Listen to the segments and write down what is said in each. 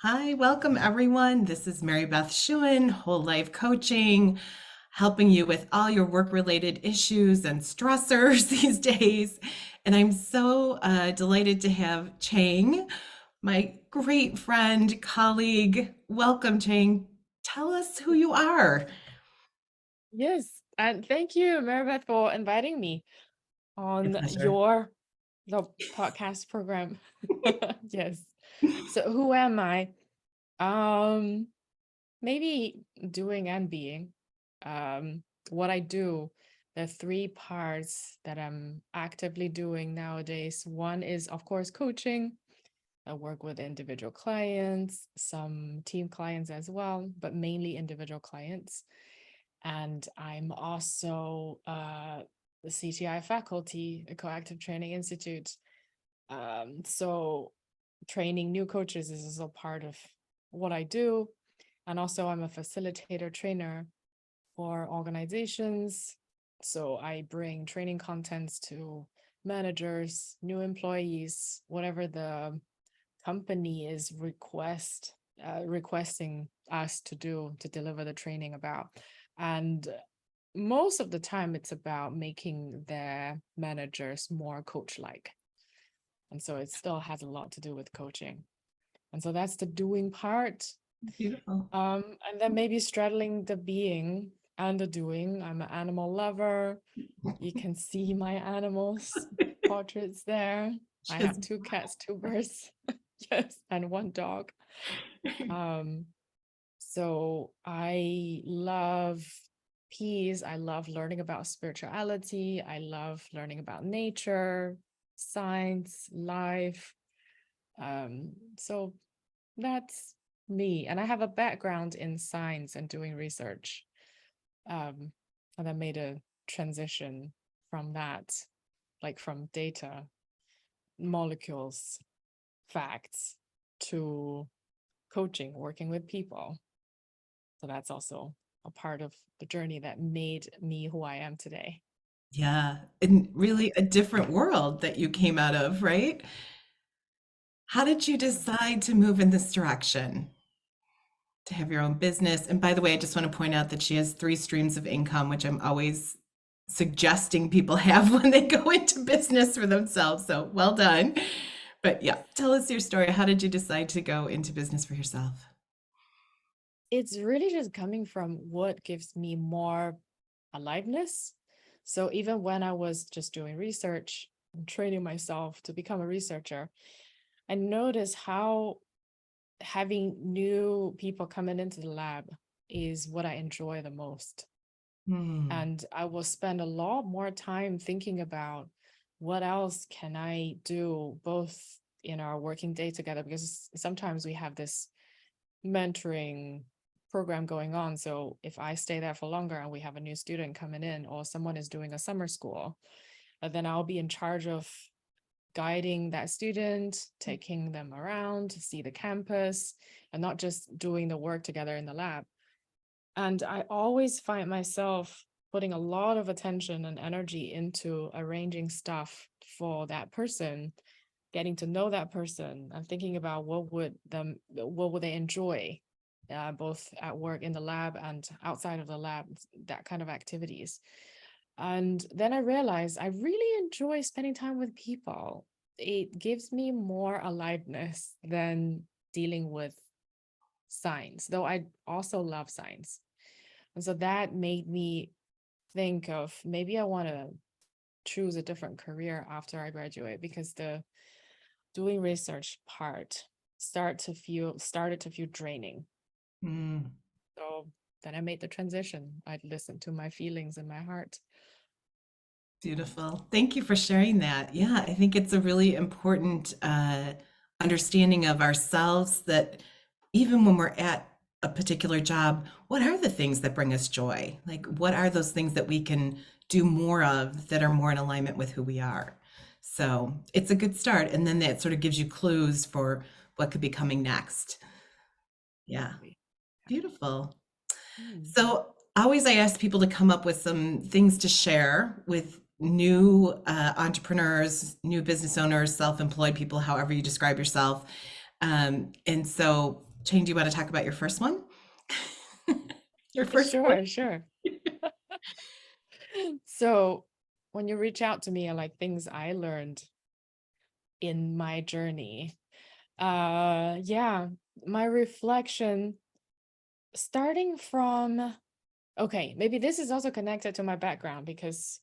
Hi, welcome everyone. This is Mary Beth Schuin, Whole Life Coaching, helping you with all your work-related issues and stressors these days. And I'm so delighted to have Chang, my great friend, colleague. Welcome, Chang. Tell us who you are. Yes, and thank you, Maribeth, for inviting me My on pleasure. your the podcast program. Yes. So who am I? Um, Maybe doing and being. What I do, the three parts that I'm actively doing nowadays. One is, of course, coaching. I work with individual clients, some team clients as well, but mainly individual clients. And I'm also the CTI faculty at Coactive Training Institute. So training new coaches is also part of what I do. And also I'm a facilitator trainer for organizations. So I bring training contents to managers, new employees, whatever the company is requesting us to do to deliver the training about. And most of the time it's about making their managers more coach-like. And so it still has a lot to do with coaching. And so that's the doing part. Beautiful. And then maybe straddling the being and the doing. I'm an animal lover. You can see my animals portraits there. I have Just two cats, two birds, yes, and one dog. Um, so I love peace. I love learning about spirituality. I love learning about nature, science, life. So that's me. And I have a background in science and doing research. Um, and I made a transition from that, like from data, molecules, facts to coaching, working with people. So that's also a part of the journey that made me who I am today. yeah, and really a different world that you came out of, right? How did you decide to move in this direction? To have your own business. And by the way, I just want to point out that she has three streams of income, which I'm always suggesting people have when they go into business for themselves. So well done. But yeah, tell us your story. How did you decide to go into business for yourself? It's really just coming from what gives me more aliveness. So even when I was just doing research and training myself to become a researcher, I noticed how having new people coming into the lab is what I enjoy the most. Hmm. And I will spend a lot more time thinking about what else can I do both in our working day together, because sometimes we have this mentoring program going on. So if I stay there for longer and we have a new student coming in or someone is doing a summer school, then I'll be in charge of guiding that student, taking them around to see the campus, and not just doing the work together in the lab. And I always find myself putting a lot of attention and energy into arranging stuff for that person, getting to know that person, and thinking about what would they enjoy, both at work in the lab and outside of the lab, that kind of activities. And then I realized I really enjoy spending time with people. It gives me more aliveness than dealing with science, though I also love science. And so that made me think of maybe I want to choose a different career after I graduate, because the doing research part started to feel draining. Hmm. So then I made the transition. I'd listen to my feelings and my heart. Beautiful. Thank you for sharing that. Yeah, I think it's a really important understanding of ourselves that even when we're at a particular job, what are the things that bring us joy? Like, what are those things that we can do more of that are more in alignment with who we are? So it's a good start. And then that sort of gives you clues for what could be coming next. Yeah, Exactly. beautiful. Hmm. So always I ask people to come up with some things to share with new entrepreneurs, new business owners, self-employed people, however you describe yourself. And so Chang, do you want to talk about your first one? Your first one? Sure, sure. So when you reach out to me, like things I learned in my journey, yeah, my reflection starting from, okay, maybe this is also connected to my background because,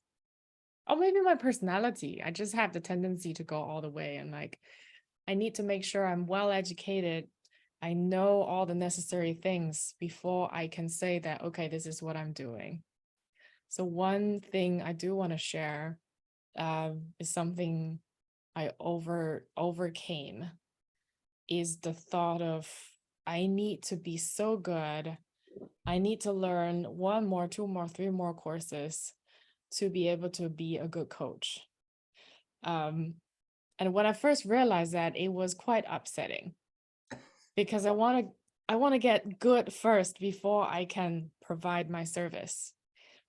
or maybe my personality. I just have the tendency to go all the way and like, I need to make sure I'm well educated. I know all the necessary things before I can say that, okay, this is what I'm doing. So one thing I do want to share is something I overcame is the thought of I need to be so good. I need to learn one more, two more, three more courses to be able to be a good coach. Um, and when I first realized that, it was quite upsetting because I want to get good first before I can provide my service.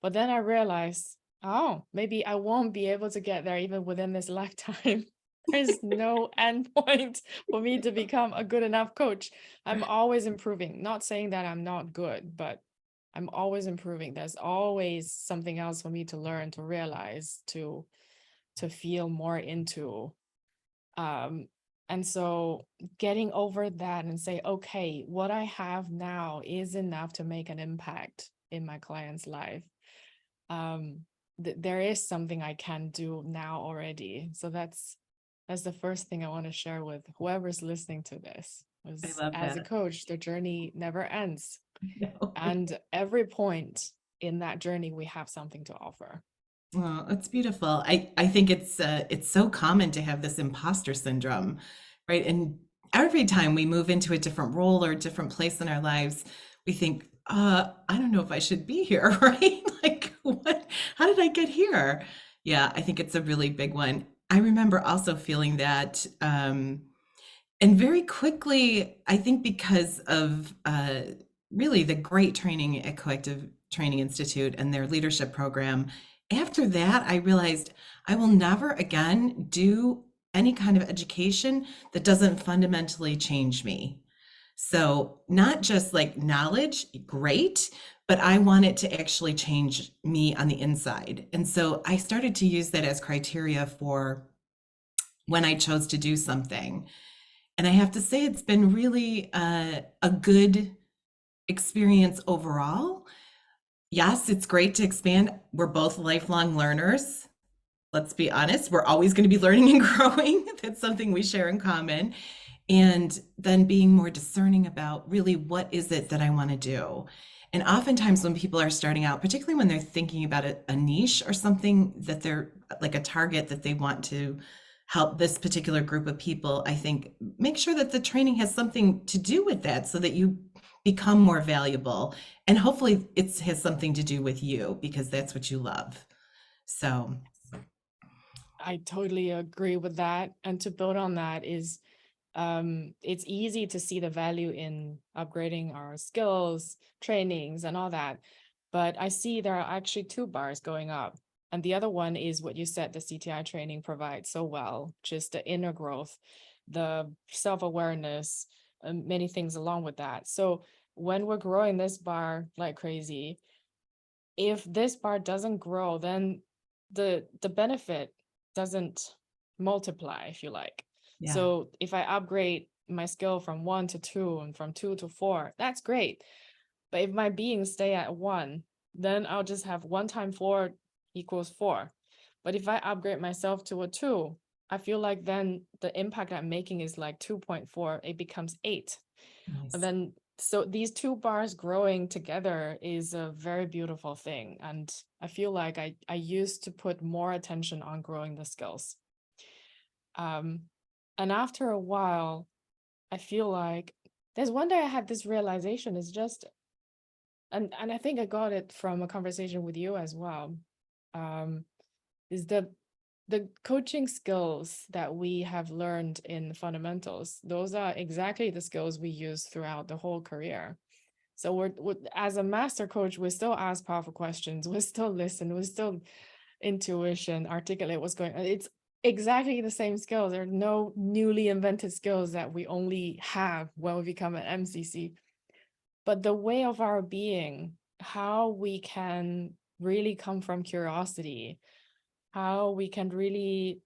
But then I realized, oh, maybe I won't be able to get there even within this lifetime. There's no end point for me to become a good enough coach. I'm always improving. Not saying that I'm not good, but I'm always improving. There's always something else for me to learn, to realize, to feel more into. Um, and so getting over that and say, okay, what I have now is enough to make an impact in my client's life. There is something I can do now already. So that's the first thing I want to share with whoever's listening to this. I Was love as a that. coach, the journey never ends. No. And every point in that journey, we have something to offer. Oh, that's beautiful. I think it's so common to have this imposter syndrome, right? And every time we move into a different role or a different place in our lives, we think, I don't know if I should be here, right? Like, what? How did I get here? Yeah, I think it's a really big one. I remember also feeling that, and very quickly, I think because of really the great training at Collective Training Institute and their leadership program, after that, I realized I will never again do any kind of education that doesn't fundamentally change me. So, not just like knowledge, great, but I want it to actually change me on the inside. And so I started to use that as criteria for when I chose to do something. And I have to say, it's been really a good experience overall. Yes, it's great to expand. We're both lifelong learners. Let's be honest, we're always going to be learning and growing. That's something we share in common. And then being more discerning about really what is it that I want to do. And oftentimes, when people are starting out, particularly when they're thinking about a niche or something that they're like a target that they want to help this particular group of people, I think make sure that the training has something to do with that so that you become more valuable. And hopefully, it has something to do with you because that's what you love. So, I totally agree with that. And to build on that is it's easy to see the value in upgrading our skills, trainings, and all that. But I see there are actually two bars going up. And the other one is what you said the CTI training provides so well, just the inner growth, the self-awareness, and many things along with that. So when we're growing this bar like crazy, if this bar doesn't grow, then the benefit doesn't multiply, if you like. yeah, So if I upgrade my skill from 1 to 2 and from 2 to 4, that's great. But if my being stay at 1, then I'll just have 1 times 4 equals 4. But if I upgrade myself to a 2, I feel like then the impact I'm making is like 2.4, it becomes 8. And nice. then so these two bars growing together is a very beautiful thing. And I feel like I used to put more attention on growing the skills. Um, and after a while, I feel like there's one day I had this realization is just, and I think I got it from a conversation with you as well, um, is the coaching skills that we have learned in fundamentals, those are exactly the skills we use throughout the whole career. So we're as a master coach, we still ask powerful questions, we still listen, we still intuition, articulate what's going on. exactly the same skills. There are no newly invented skills that we only have when we become an MCC. But the way of our being, how we can really come from curiosity, how we can really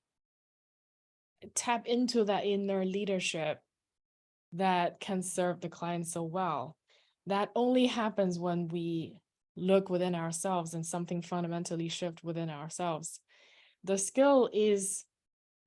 tap into that inner leadership that can serve the client so well. That only happens when we look within ourselves and something fundamentally shift within ourselves. The skill is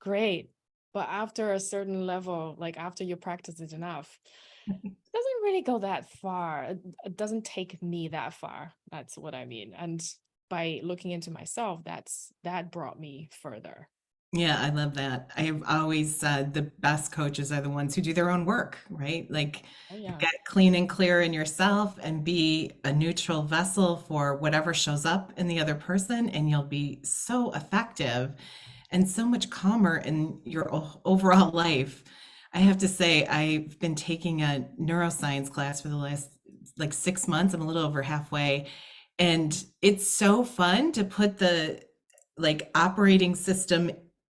great, but after a certain level, like after you practice it enough, it doesn't really go that far. It doesn't take me that far. That's what I mean. And by looking into myself, that brought me further. Yeah, I love that. I've always said the best coaches are the ones who do their own work, right? Like Oh yeah. get clean and clear in yourself and be a neutral vessel for whatever shows up in the other person, and you'll be so effective and so much calmer in your overall life. I have to say, I've been taking a neuroscience class for the last like 6 months. I'm a little over halfway, and it's so fun to put the like operating system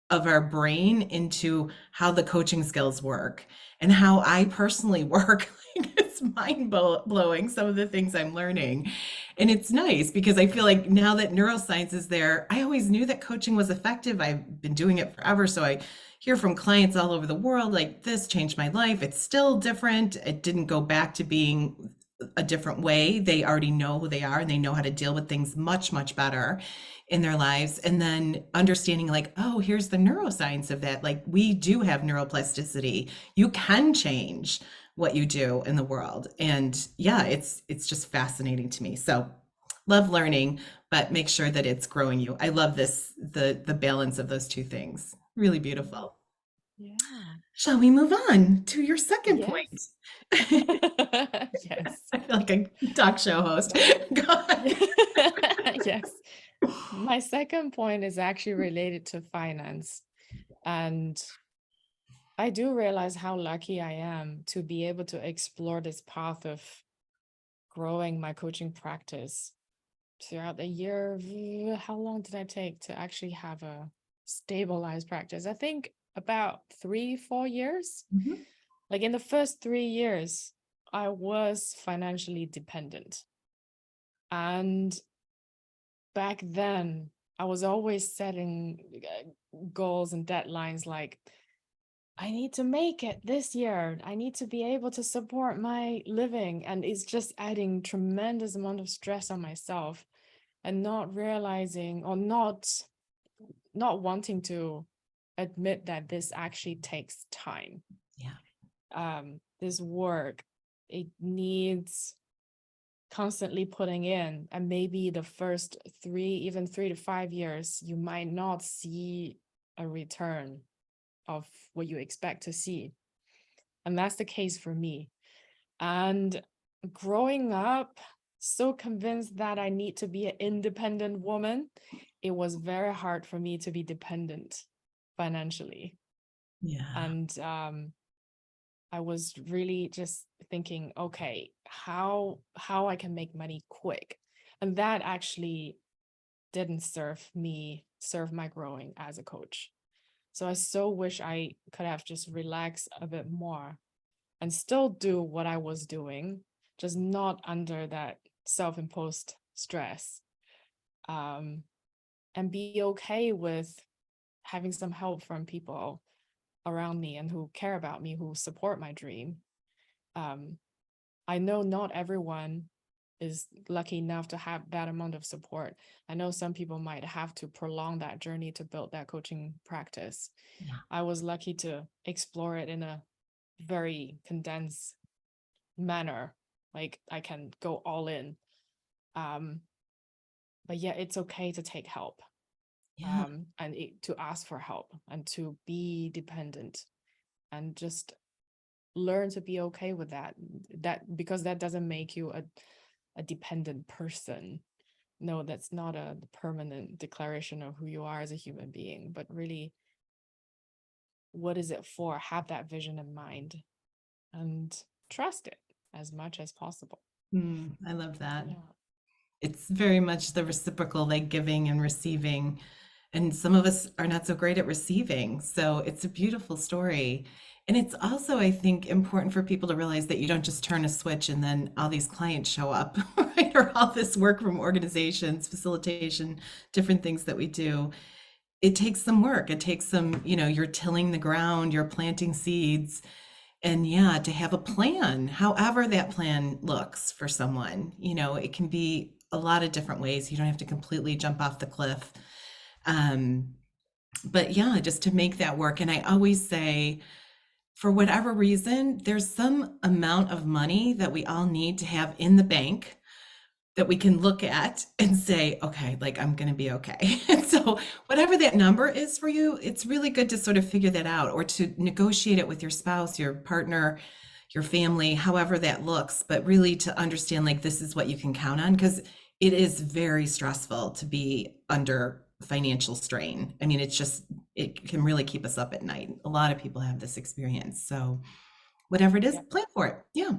of our brain into how the coaching skills work and how I personally work. Like, it's mind blowing some of the things I'm learning. And it's nice because I feel like now that neuroscience is there, I always knew that coaching was effective. I've been doing it forever. So I hear from clients all over the world like, this changed my life. It's still different. It didn't go back to being a different way. They already know who they are and they know how to deal with things much, much better in their lives. And then understanding like, oh, here's the neuroscience of that. Like we do have neuroplasticity. You can change what you do in the world. And yeah, it's just fascinating to me. So love learning, but make sure that it's growing you. I love this, the balance of those two things. Really Mhm. beautiful. Yeah. Shall we move on to your second point? Yes. I Yes. feel like a talk show host. Go ahead. Yes. My second point is actually related to finance. And I do realize how lucky I am to be able to explore this path of growing my coaching practice throughout the year. How long did I take to actually have a stabilized practice? I think about 3, 4 years. Mhm. Like in the first 3 years, I was financially dependent. And back then, I was always setting goals and deadlines like, I need to make it this year. I need to be able to support my living. And it's just adding tremendous amount of stress on myself and not realizing or not wanting to admit that this actually takes time. Yeah. This work, it needs constantly putting in, and maybe the first even 3 to 5 years you might not see a return of what you expect to see, and that's the case for me. And growing up so convinced that I need to be an independent woman, it was very hard for me to be dependent financially. Yeah. And I was really just thinking, okay, how I can make money quick. And that actually didn't serve my growing as a coach. So I so wish I could have just relaxed a bit more and still do what I was doing, just not under that self-imposed stress. Um, and be okay with having some help from people around me and who care about me, who support my dream. Um, I know not everyone is lucky enough to have that amount of support. I know some people might have to prolong that journey to build that coaching practice. Yeah. I was lucky to explore it in a very condensed manner. Like I can go all in. Um, but yeah, it's okay to take help, Yeah. and to ask for help and to be dependent and just learn to be okay with that. Because that doesn't make you a dependent person. No, that's not a permanent declaration of who you are as a human being, but really, what is it for? Have that vision in mind and trust it as much as possible. I love that. Yeah. It's very much the reciprocal, like giving and receiving. And some of us are not so great at receiving. So it's a beautiful story. And it's also, I think, important for people to realize that you don't just turn a switch and then all these clients show up, right? Or all this work from organizations, facilitation, different things that we do. It takes some work. It takes some, you're tilling the ground, you're planting seeds. And yeah, to have a plan, however that plan looks for someone, it can be a lot of different ways. You don't have to completely jump off the cliff. Um, but yeah, just to make that work. And I always say, for whatever reason, there's some amount of money that we all need to have in the bank that we can look at and say, okay, like I'm going to be okay. And so, whatever that number is for you, it's really good to sort of figure that out or to negotiate it with your spouse, your partner, your family, however that looks, but really to understand like this is what you can count on because it is very stressful to be under financial strain. I mean, it can really keep us up at night. A lot of people have this experience. So, whatever it is, Yeah. plan for it. Yeah.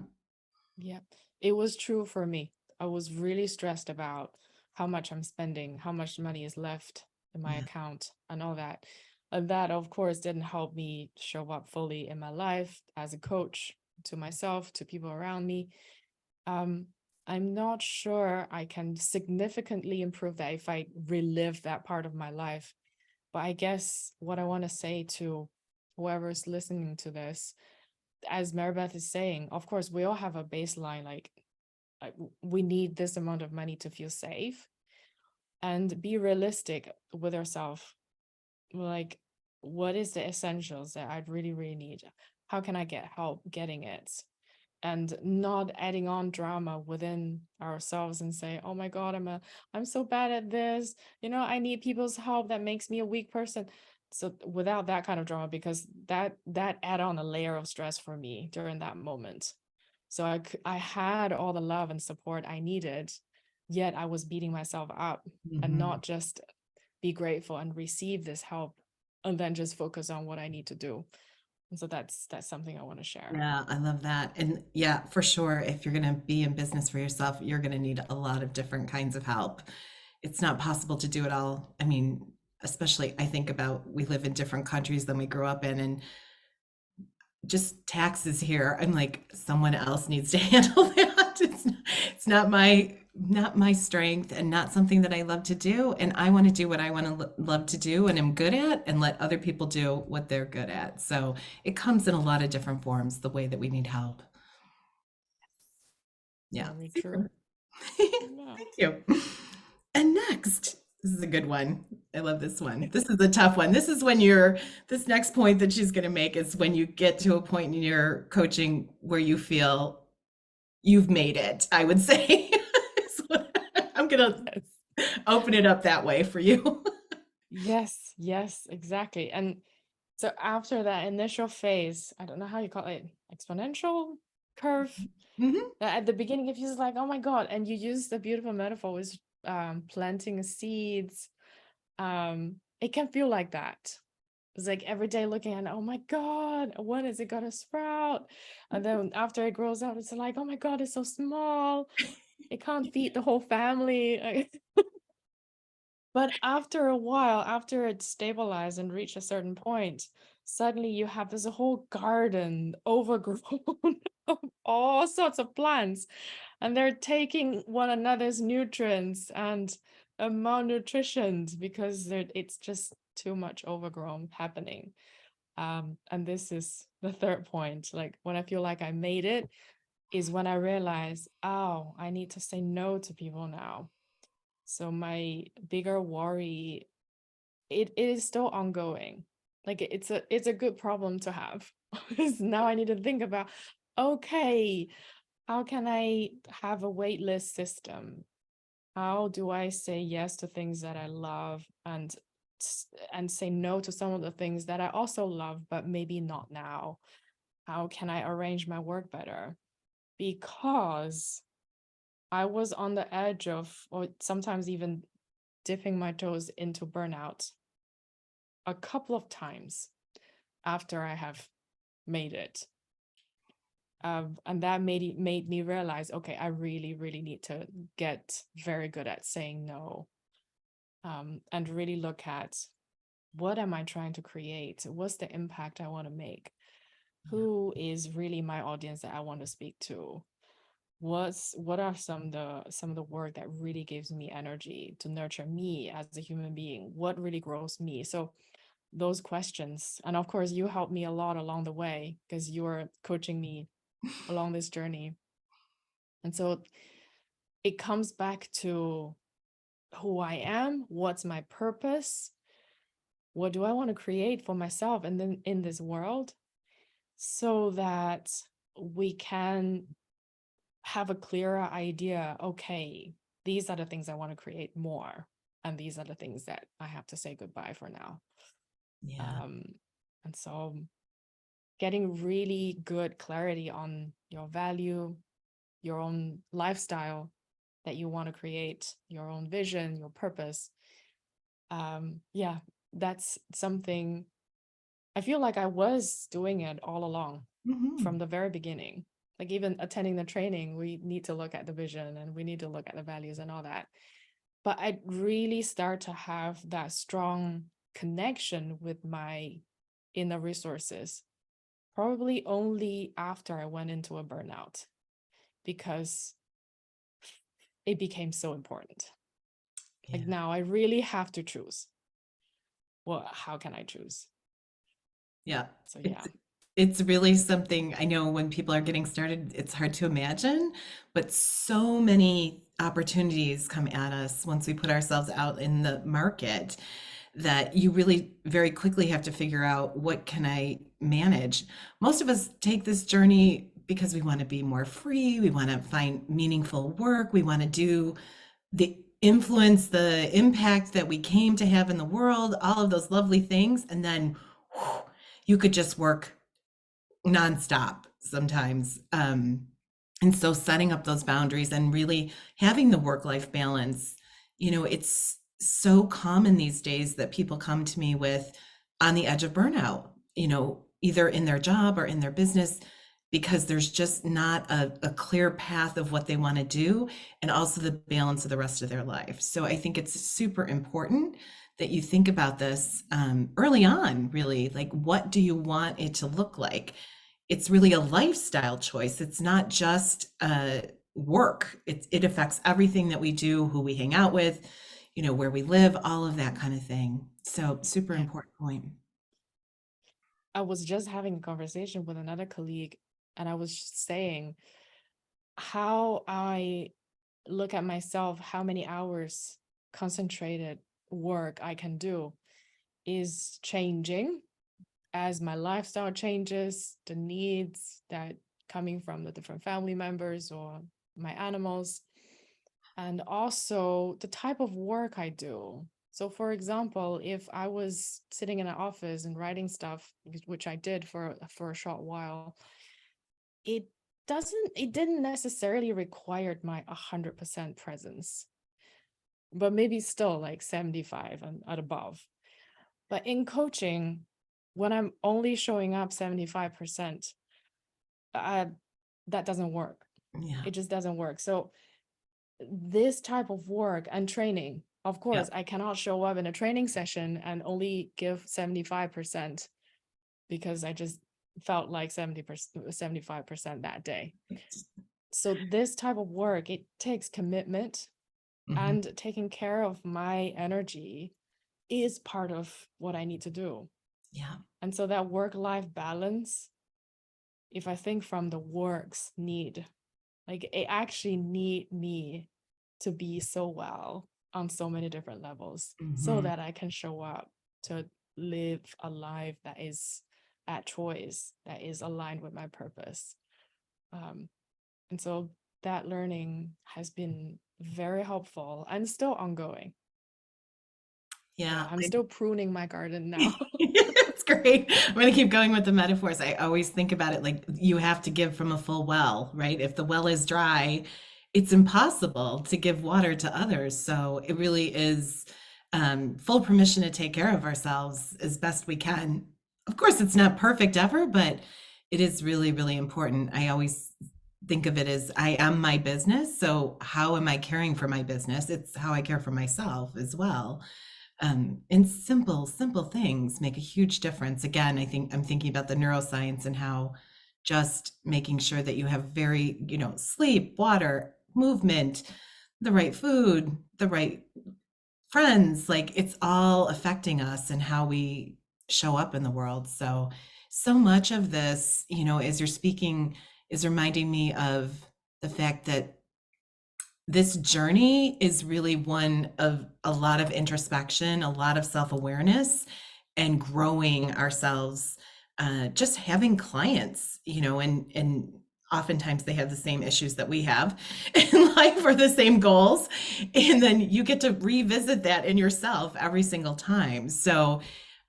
Yeah, it was true for me. I was really stressed about how much I'm spending, how much money is left in my Yeah. account, and all that. And that, of course, didn't help me show up fully in my life as a coach to myself, to people around me. Um, I'm not sure I can significantly improve that if I relive that part of my life. But I guess what I want to say to whoever's listening to this, as Maribeth is saying, of course, we all have a baseline, like we need this amount of money to feel safe, and be realistic with ourselves. Like, what is the essentials that I'd really, really need? How can I get help getting it? And not adding on drama within ourselves and say, oh my God, I'm so bad at this. I need people's help. That makes me a weak person. So without that kind of drama, because that add on a layer of stress for me during that moment. So I had all the love and support I needed, yet I was beating myself up, and Mhm. not just be grateful and receive this help and then just focus on what I need to do. And so that's something I want to share. Yeah, I love that. And yeah, for sure, if you're going to be in business for yourself, you're going to need a lot of different kinds of help. It's not possible to do it all. I mean, especially I think about we live in different countries than we grew up in, and just taxes here. I'm like, someone else needs to handle that. It's not my strength and not something that I love to do. And I want to do what I want to love to do and am good at and let other people do what they're good at. So it comes in a lot of different forms, the way that we need help. Yeah, Very true. super. Yeah. Thank you. And next, this is a good one. I love this one. This is a tough one. This next point that she's going to make is when you get to a point in your coaching where you feel you've made it, I would say. I'm going to Yes. open it up that way for you. Yes, yes, exactly. And so after that initial phase, I don't know how you call it, exponential curve. Mhm. That at the beginning, if you're just like, oh my God, and you use the beautiful metaphor with planting seeds, it can feel like that. It's like every day looking at, oh my God, when is it gonna sprout? And then after it grows out, it's like, oh my God, it's so small. It can't feed the whole family. But after a while, after it stabilized and reached a certain point, suddenly you have this whole garden overgrown of all sorts of plants, and they're taking one another's nutrients and malnutrition because it's just too much overgrown happening. And this is the third point. Like when I feel like I made it, is when I realize, oh, I need to say no to people now. So my bigger worry, it is still ongoing. Like it's a good problem to have. Because now I need to think about, okay, how can I have a wait list system? How do I say yes to things that I love and say no to some of the things that I also love, but maybe not now? How can I arrange my work better? Because I was on the edge of, or sometimes even dipping my toes into burnout a couple of times after I have made it. And that made me realize, okay, I really, really need to get very good at saying no. and really look at what am I trying to create? What's the impact I want to make? Yeah. Who is really my audience that I want to speak to? What are some of the work that really gives me energy to nurture me as a human being? What really grows me? So those questions, and of course you helped me a lot along the way because you were coaching me along this journey. And so it comes back to who I am, what's my purpose, what do I want to create for myself and then in this world, so that we can have a clearer idea. Okay, these are the things I want to create more, and these are the things that I have to say goodbye for now. Yeah. um and so getting really good clarity on your value, your own lifestyle that you want to create, your own vision, your purpose. Yeah, that's something I feel like I was doing it all along from Hmm. the very beginning. Like even attending the training, we need to look at the vision and we need to look at the values and all that. But I really start to have that strong connection with my inner resources probably only after I went into a burnout, because it became so important. Like Yeah. now I really have to choose. Well, how can I choose? Yeah. So yeah. It's really something I know when people are getting started, it's hard to imagine, but so many opportunities come at us once we put ourselves out in the market that you really very quickly have to figure out what can I manage. Most of us take this journey because we want to be more free, we want to find meaningful work, we want to do the influence, the impact that we came to have in the world, all of those lovely things, and then whew, you could just work nonstop sometimes. And so setting up those boundaries and really having the work-life balance, it's so common these days that people come to me with on the edge of burnout, either in their job or in their business, because there's just not a clear path of what they want to do and also the balance of the rest of their life. So I think it's super important that you think about this early on, really, like what do you want it to look like? It's really a lifestyle choice. It's not just work. It affects everything that we do, who we hang out with, where we live, all of that kind of thing. So super Yeah. important point. I was just having a conversation with another colleague, and I was saying how I look at myself, how many hours concentrated work I can do is changing as my lifestyle changes, the needs that coming from the different family members or my animals, and also the type of work I do. So, for example, if I was sitting in an office and writing stuff, which I did for a short while, it it didn't necessarily require my 100% presence, but maybe still like 75 and above. But in coaching, when I'm only showing up 75%, uh, that doesn't work. Yeah. It just doesn't work. So this type of work and training, of Yeah. course, I cannot show up in a training session and only give 75% because I just felt like 70%, 75% that day. So this type of work, it takes commitment, Hmm. and taking care of my energy is part of what I need to do. Yeah. And so that work-life balance, if I think from the work's need, like it actually need me to be so well on so many different levels so Hmm. that I can show up to live a life that is at choice, that is aligned with my purpose. Um, and so that learning has been very helpful and still ongoing. Yeah, Yeah. I'm still pruning my garden now. It's great. I'm going to keep going with the metaphors. I always think about it like you have to give from a full well, right? If the well is dry, it's impossible to give water to others. So it really is full permission to take care of ourselves as best we can. Of course, it's not perfect ever, but it is really, really important. I always think of it as I am my business. So how am I caring for my business? It's how I care for myself as well. And simple things make a huge difference. Again, I think I'm thinking about the neuroscience and how just making sure that you have very, sleep, water, movement, the right food, the right friends, like it's all affecting us and how we show up in the world. So much of this, as you're speaking, is reminding me of the fact that this journey is really one of a lot of introspection, a lot of self-awareness, and growing ourselves. Just having clients, and oftentimes they have the same issues that we have in life or the same goals, and then you get to revisit that in yourself every single time. So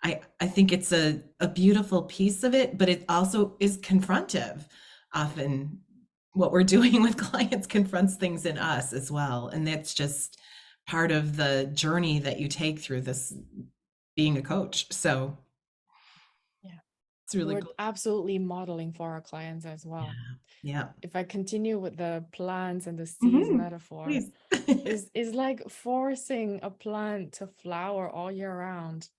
I think it's a beautiful piece of it, but it also is confrontive. Often what we're doing with clients confronts things in us as well. And that's just part of the journey that you take through this being a coach. So Yeah. it's really We're cool. absolutely modeling for our clients as well. Yeah. Yeah. If I continue with the plants and the seeds Hmm. metaphor, Please. is like forcing a plant to flower all year round,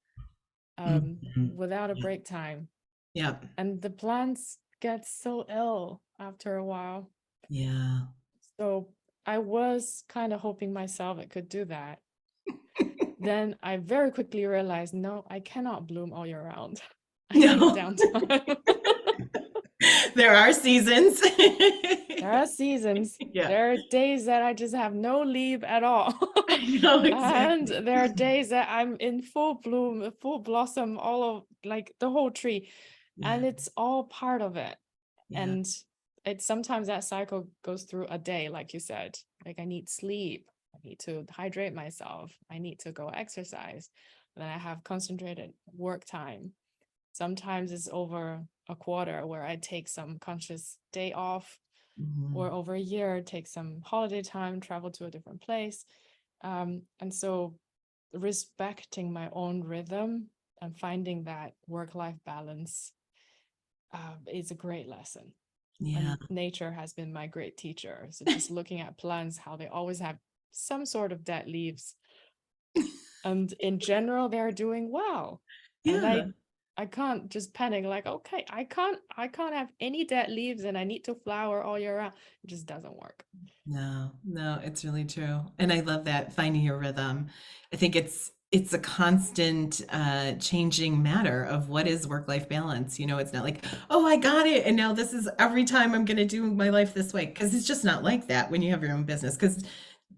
Mhm. without a Yeah. break time. Yeah. And the plants get so ill after a while. Yeah. So I was kind of hoping myself it could do that. Then I very quickly realized, no, I cannot bloom all year round. I need No, downtime. there are seasons. There are seasons. Yeah. There are days that I just have no leave at all. I know And exactly. there are days that I'm in full bloom, full blossom, all of like the whole tree. Yeah. And it's all part of it. Yeah. And it's sometimes that cycle goes through a day, like you said. Like I need sleep, I need to hydrate myself, I need to go exercise. And then I have concentrated work time. Sometimes it's over a quarter where I take some conscious day off, or Mhm. over a year, take some holiday time, travel to a different place. And so respecting my own rhythm and finding that work-life balance is a great lesson. Yeah. And nature has been my great teacher. So just looking at plants, how they always have some sort of dead leaves, and in general, they're doing well. And Yeah. I can't just panic like, okay, I can't have any dead leaves and I need to flower all year round. It just doesn't work. No, no, it's really true. And I love that finding your rhythm. I think it's a constant changing matter of what is work-life balance. It's not like, oh, I got it. And now this is every time I'm going to do my life this way. Because it's just not like that when you have your own business. Because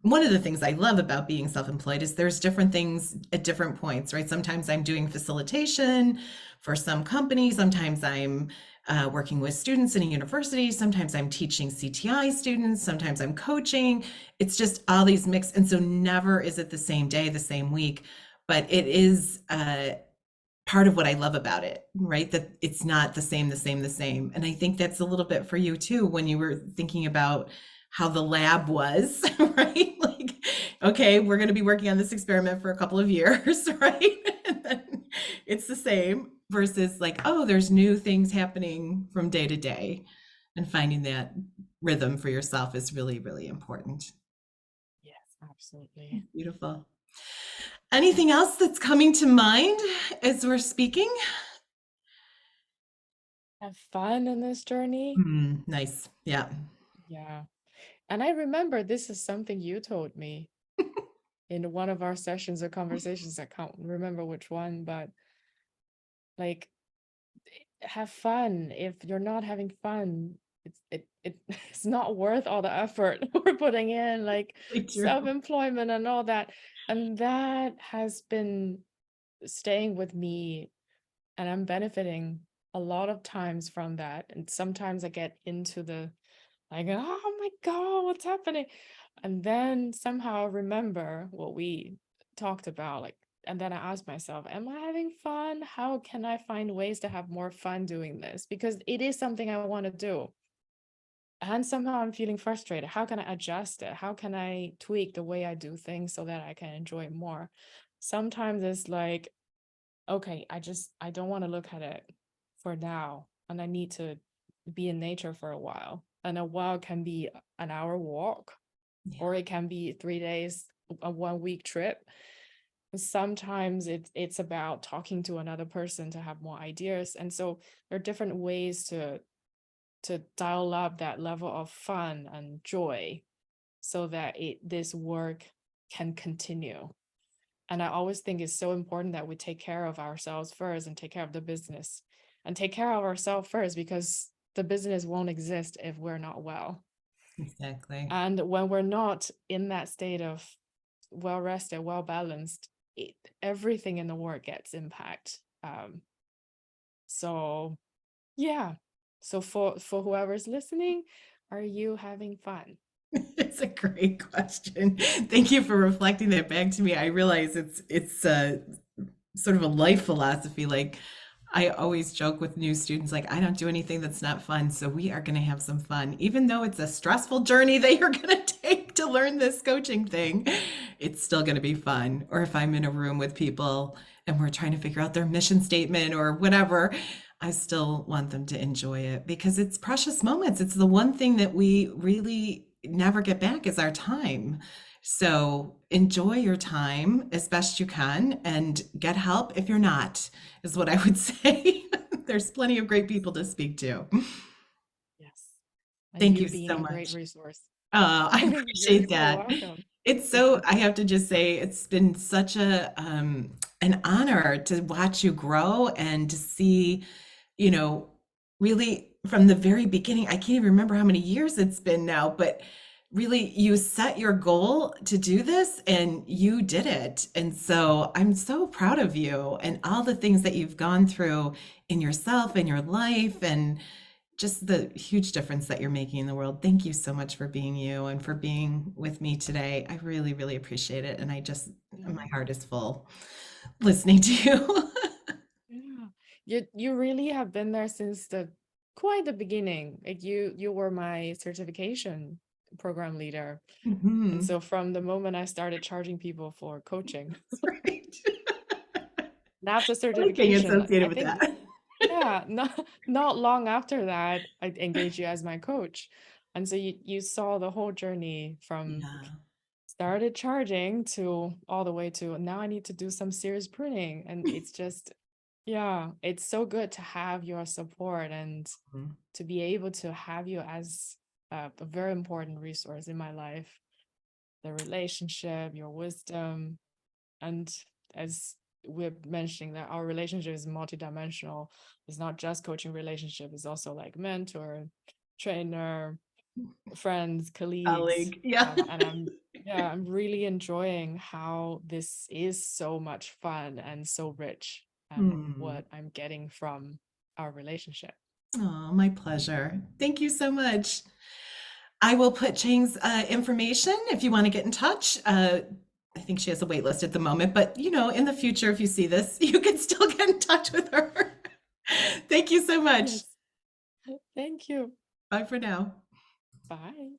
one of the things I love about being self-employed is there's different things at different points, right? Sometimes I'm doing facilitation for some company. Sometimes I'm working with students in a university. Sometimes I'm teaching CTI students. Sometimes I'm coaching. It's just all these mix. And so never is it the same day, the same week, but it is part of what I love about it, right? That it's not the same. And I think that's a little bit for you too, when you were thinking about how the lab was, right? Like, okay, we're going to be working on this experiment for a couple of years, right? And then it's the same versus like, oh, there's new things happening from day to day. And finding that rhythm for yourself is really, really important. Yes, absolutely. Beautiful. Anything else that's coming to mind as we're speaking? Have fun in this journey. Nice. Yeah. Yeah. And I remember this is something you told me in one of our sessions or conversations. I can't remember which one, but like, have fun. If you're not having fun, it's not worth all the effort we're putting in, like Really true. self-employment and all that. And that has been staying with me, and I'm benefiting a lot of times from that. And sometimes I get into the like, oh my God, what's happening? And then somehow I remember what we talked about, like, and then I asked myself, am I having fun? How can I find ways to have more fun doing this? Because it is something I want to do. And somehow I'm feeling frustrated. How can I adjust it? How can I tweak the way I do things so that I can enjoy it more? Sometimes it's like, okay, I don't want to look at it for now. And I need to be in nature for a while. and a while can be an hour walk, Yeah, or it can be 3 days, a 1 week trip. Sometimes it's about talking to another person to have more ideas. And so there are different ways to dial up that level of fun and joy so that this work can continue. And I always think it's so important that we take care of ourselves first and take care of the business and take care of ourselves first, because the business won't exist if we're not well. exactly. And when we're not in that state of well rested, well balanced, everything in the work gets impact. So yeah. So for whoever's listening, are you having fun? It's a great question. Thank you for reflecting that back to me. I realize it's sort of a life philosophy. Like I always joke with new students, like I don't do anything that's not fun. So we are going to have some fun, even though it's a stressful journey that you're going to take to learn this coaching thing. It's still going to be fun. Or if I'm in a room with people and we're trying to figure out their mission statement or whatever, I still want them to enjoy it because it's precious moments. It's the one thing that we really never get back is our time. So enjoy your time as best you can and get help if you're not, is what I would say. There's plenty of great people to speak to. Yes. And Thank you you being so a great much. resource. I You're appreciate so that. welcome. It's so, I have to just say, it's been such an honor to watch you grow and to see, you know, really from the very beginning. I can't even remember how many years it's been now, but really you set your goal to do this and you did it. And so I'm so proud of you and all the things that you've gone through in yourself and your life and just the huge difference that you're making in the world. Thank you so much for being you and for being with me today. I really, really appreciate it. And I just, my Yeah. heart is full listening to you. Yeah. You really have been there since the quite the beginning. Like you were my certification program leader. And Mhm. so from the moment I started charging people for coaching, That's right. and after I like being certification, associated I with think, that. yeah, not long after that, I engaged you as my coach. And so you saw the whole journey from Yeah. started charging to all the way to now I need to do some serious pruning. And it's just, yeah, it's so good to have your support and Mhm. to be able to have you as a very important resource in my life. The relationship, your wisdom, and as we're mentioning that our relationship is multidimensional. It's not just coaching relationship, it's also like mentor, trainer, friends, colleagues. Colleague. Yeah. And I'm really enjoying how this is so much fun and so rich and Hmm. what I'm getting from our relationship. Oh, my pleasure. Thank you so much. I will put Chang's information if you want to get in touch. I think she has a wait list at the moment, but in the future, if you see this, you can still get in touch with her. Thank you so much. Yes. Thank you. Bye for now. Bye.